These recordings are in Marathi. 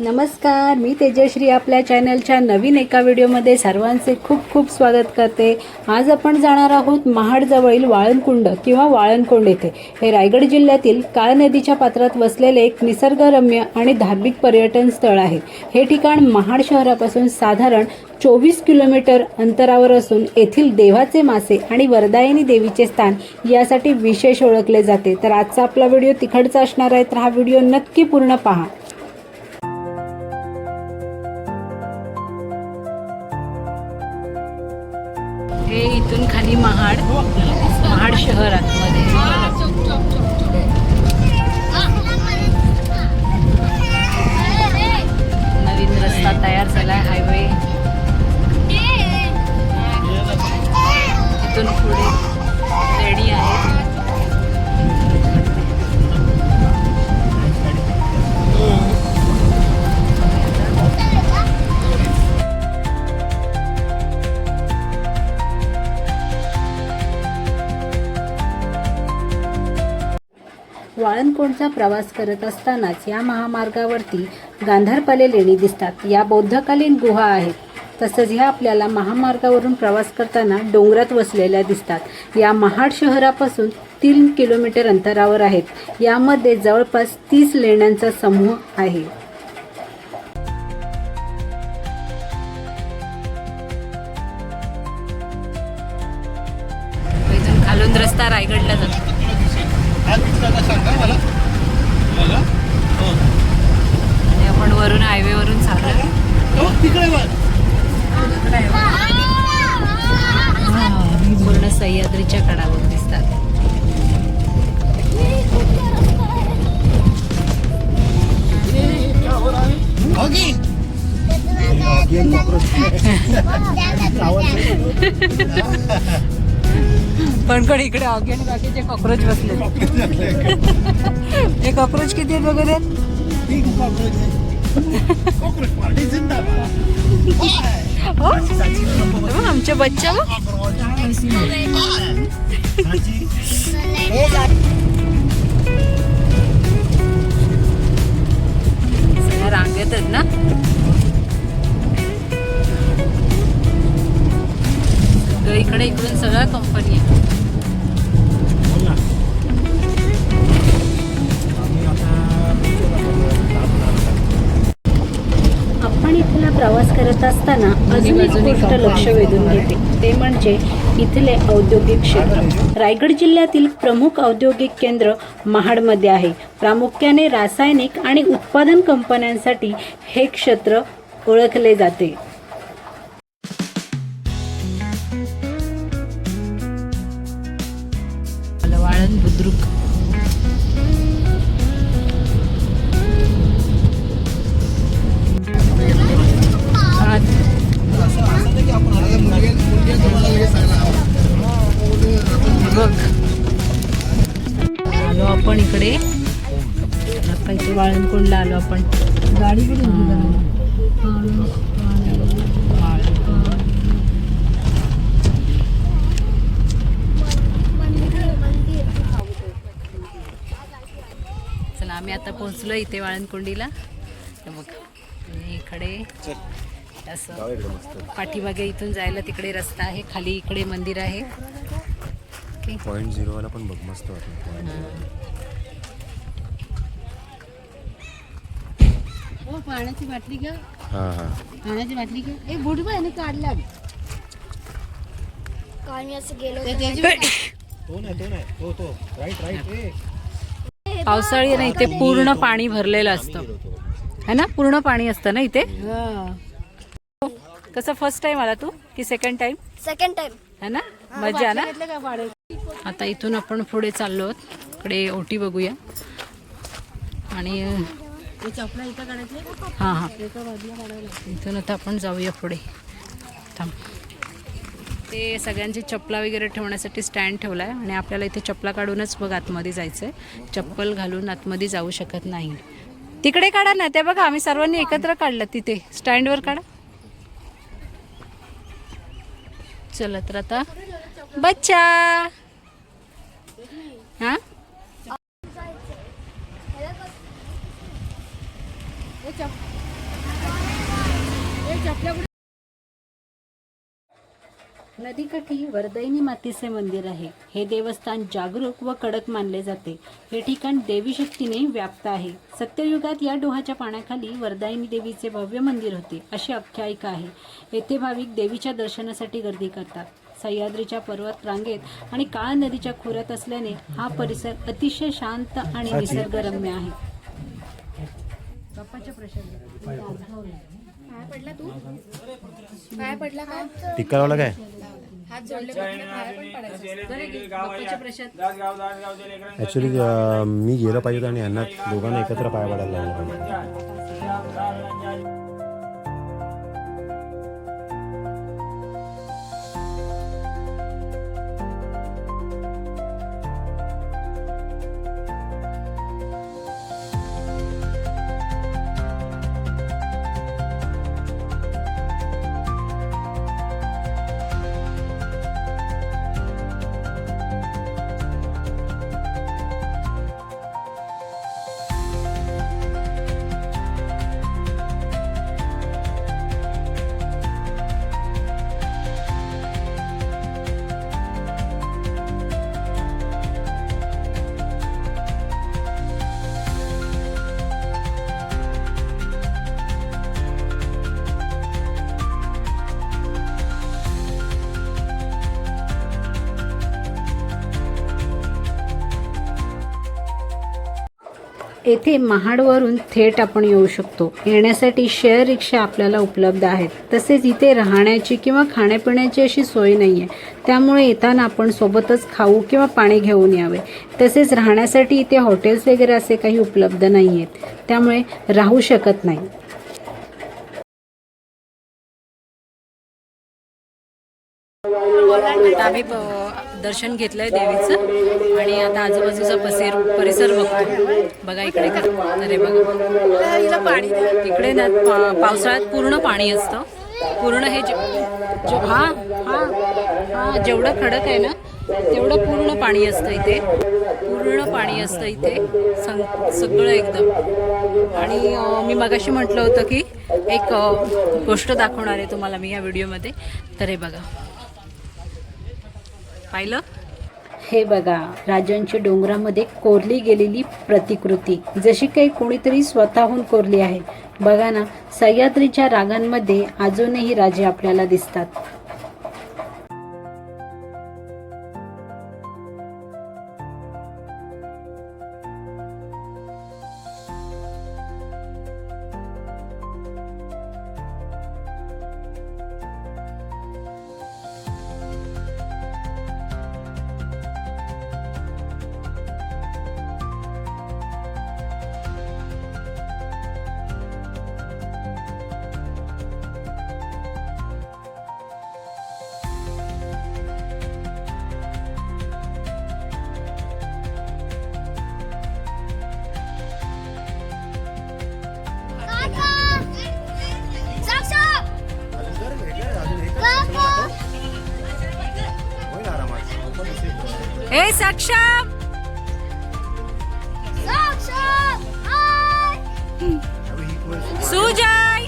नमस्कार, मी तेजश्री आपल्या चॅनलच्या नवीन एका व्हिडिओमध्ये सर्वांचे खूप खूप स्वागत करते। आज आपण जाणार आहोत महाडजवळील वाळणकुंड किंवा वाळणकोंड येथे। हे रायगड जिल्ह्यातील काळ नदीच्या पात्रात वसलेले एक निसर्गरम्य आणि धार्मिक पर्यटन स्थळ आहे। हे ठिकाण महाड शहरापासून साधारण 24 किलोमीटर अंतरावर असून येथील देवाचे मासे आणि वरदायिनी देवीचे स्थान यासाठी विशेष ओळखले जाते। तर आजचा आपला व्हिडिओ तिकडचा असणार आहे, तर हा व्हिडिओ नक्की पूर्ण पहा। हे इथून खाली महाड शहर आतमध्ये नवीन रस्ता तयार झाला आहे, हायवे इथून पुढे रेडी आहे। वाळणकोंडचा प्रवास करत असतानाच या महामार्गावरती गांधारपाले लेणी दिसतात। या बौद्धकालीन गुहा आहेत। तसंच ह्या आपल्याला महामार्गावरून प्रवास करताना डोंगरात वसलेल्या दिसतात। या महाड शहरापासून 3 किलोमीटर अंतरावर आहेत। यामध्ये जवळपास 30 लेण्यांचा समूह आहे। इथून खालून रस्ता रायगडला जातो। आपण वरून हायवे वरून चाललो। पूर्ण सह्याद्रीच्या कडावर दिसतात। पण इकडे ऑगी आणि बाकीचे कॉक्रोच बसले। हे कॉक्रोच किती आहेत वगैरे? आमच्या बच्चा सगळ्या रांगेत आहेत ना। इकडे इकडून सगळ्या कंपनी आहे। आपण इथला प्रवास करत असताना अजून एक गोष्ट लक्ष वेधून घेते, ते म्हणजे इथले औद्योगिक क्षेत्र। रायगड जिल्ह्यातील प्रमुख औद्योगिक केंद्र महाडमध्ये आहे। प्रामुख्याने रासायनिक आणि उत्पादन कंपन्यांसाठी हे क्षेत्र ओळखले जाते। वाळण बुद्रुक आलो आपण इकडे। आता इथे वाळणकोंडला आलो आपण। गाडी चला, आम्ही आता पोहोचलो इथे वाळणकोंडीला। बघ इकडे असं पाठीमागे इथून जायला तिकडे रस्ता आहे, खाली इकडे मंदिर आहे। .0 वाला पण बघ मस्त वाटतं। हो, पाण्याची बाटली घ्या। पाण्याची बाटली घ्या। एक बोटी पण काढला मी असं गेलो पावसाळी ना इथे पूर्ण पाणी भरलेलं असतं, है ना? पूर्ण पाणी असतं ना इथे। कसं फर्स्ट टाइम आला तू की सेकंड टाइम? सेकंड टाइम है ना, मजा ना। आता इथून आपण पुढे चाललो आहोत, इकडे ओटी बघूया। आणि हां इथून आता आपण जाऊया पुढे। थांब, ते सगळ्यांची चपला वगैरे ठेवण्यासाठी स्टँड ठेवला आहे आणि आपल्याला इथे चपला काढूनच बघ आतमध्ये जायचं आहे। चप्पल घालून आतमध्ये जाऊ शकत नाही। तिकडे काढा ना, ते बघा आम्ही सर्वांनी एकत्र काढलं, तिथे स्टँडवर काढा। चला तर आता बच्चा हां नदीकाठी वरदैनी मातेचे मंदिर आहे. हे देवस्थान जागरूक व कडक मानले जाते. हे ठिकाण देवी शक्तीने व्याप्त आहे. सत्ययुगात या डोहाच्या पाण्याखाली वरदायिनी देवीचे भव्य मंदिर होते अशी आख्यायिका आहे. येथे भाविक देवीच्या दर्शनासाठी गर्दी करतात. सह्याद्रीच्या पर्वत रांगेत आणि काळ नदीच्या खोऱ्यात असल्याने हा परिसर अतिशय शांत आणि निसर्गरम्य आहे. बाप्पाच्या प्रसाद पाय पडला तू पाय पडला का टिक्कावाला काय हात जोडले पाय पण पडायचं बाप्पाच्या प्रसाद ॲक्च्युली मी गेलं पाहिजे आणि यांना दोघांना एकत्र पाया पडायला लावलं पाहिजे. येथे महाडवरून थेट आपण येऊ शकतो. येण्यासाठी शेअर रिक्षा आपल्याला उपलब्ध आहेत. तसेच इथे राहण्याची किंवा खाण्यापिण्याची अशी सोय नाही आहे. त्यामुळे येताना आपण सोबतच खाऊ किंवा पाणी घेऊन यावे. तसेच राहण्यासाठी इथे हॉटेल्स वगैरे असे काही उपलब्ध नाही आहेत. त्यामुळे राहू शकत नाही. आम्ही दर्शन घेतलंय देवीचं आणि आता आजूबाजूचा परिसर बघतो. बघा इकडे अरे बघा इकडे ना पावसाळ्यात पूर्ण पाणी असतं. पूर्ण हे हा हा हा जेवढं खडक आहे ना तेवढं पूर्ण पाणी असतं इथे. पूर्ण पाणी असतं इथे सगळं एकदम. आणि मी मगाशी म्हटलं होतं की एक गोष्ट दाखवणार आहे तुम्हाला मी या व्हिडिओमध्ये. तर हे बघा पाहिलं. हे बघा राजांच्या डोंगरामध्ये कोरली गेलेली प्रतिकृती जशी काही कोणीतरी स्वतःहून कोरली आहे. बघा ना सह्याद्रीच्या रागांमध्ये अजूनही राजे आपल्याला दिसतात. हे सक्षम सुजय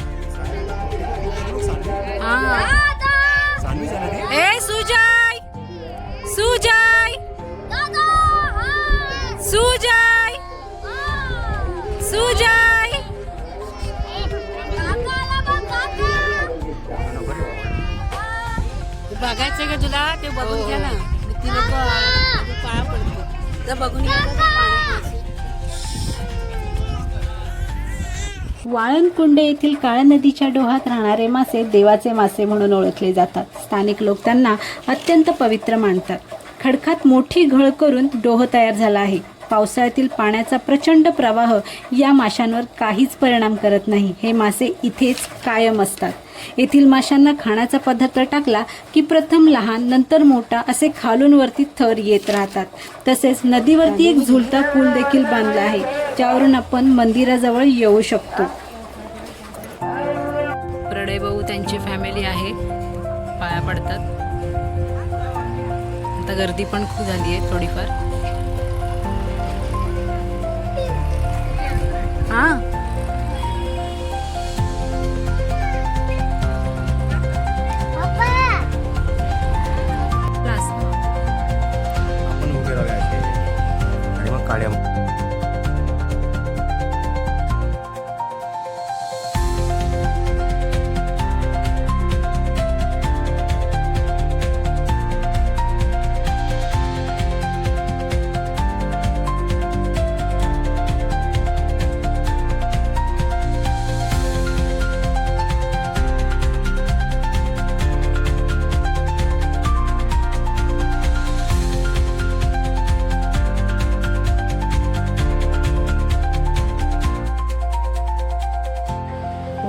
हे सुजय सुजय सुजय सुजय बघायचं का तुला ते बघून घ्या ना. ती लोक पाया पडते तर बघून वाळणकुंडे येथील काळ्या नदीच्या डोहात राहणारे मासे देवाचे मासे म्हणून ओळखले जातात. स्थानिक लोक त्यांना अत्यंत पवित्र मानतात. खडकात मोठी घळ करून डोह तयार झाला आहे. पावसाळ्यातील पाण्याचा प्रचंड प्रवाह या माशांवर काहीच परिणाम करत नाही. हे मासे इथेच कायम असतात. येथील माशांना खाण्याचा पदार्थ टाकला की प्रथम लहान नंतर मोठा असे खालून वरती थर येत राहतात. तसेच नदीवरती एक झुलता पूल देखील बांधला आहे ज्यावरून आपण मंदिराजवळ येऊ शकतो. प्रणय भाऊ त्यांची फॅमिली आहे पाया पडतात. आता गर्दी पण खूप झाली आहे थोडीफार. हा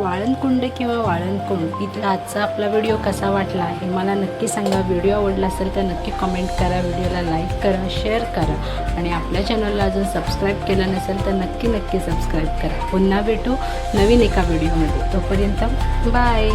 वाळणकुंड किंवा वाळणकुंड इथला आजचा आपला व्हिडिओ कसा वाटला हे मला नक्की सांगा. व्हिडिओ आवडला असेल तर नक्की कमेंट करा, व्हिडिओला लाईक करा, शेअर करा आणि आपल्या चॅनलला अजून सबस्क्राईब केलं नसेल तर नक्की सबस्क्राईब करा. पुन्हा भेटू नवीन एका व्हिडिओमध्ये. तोपर्यंत बाय.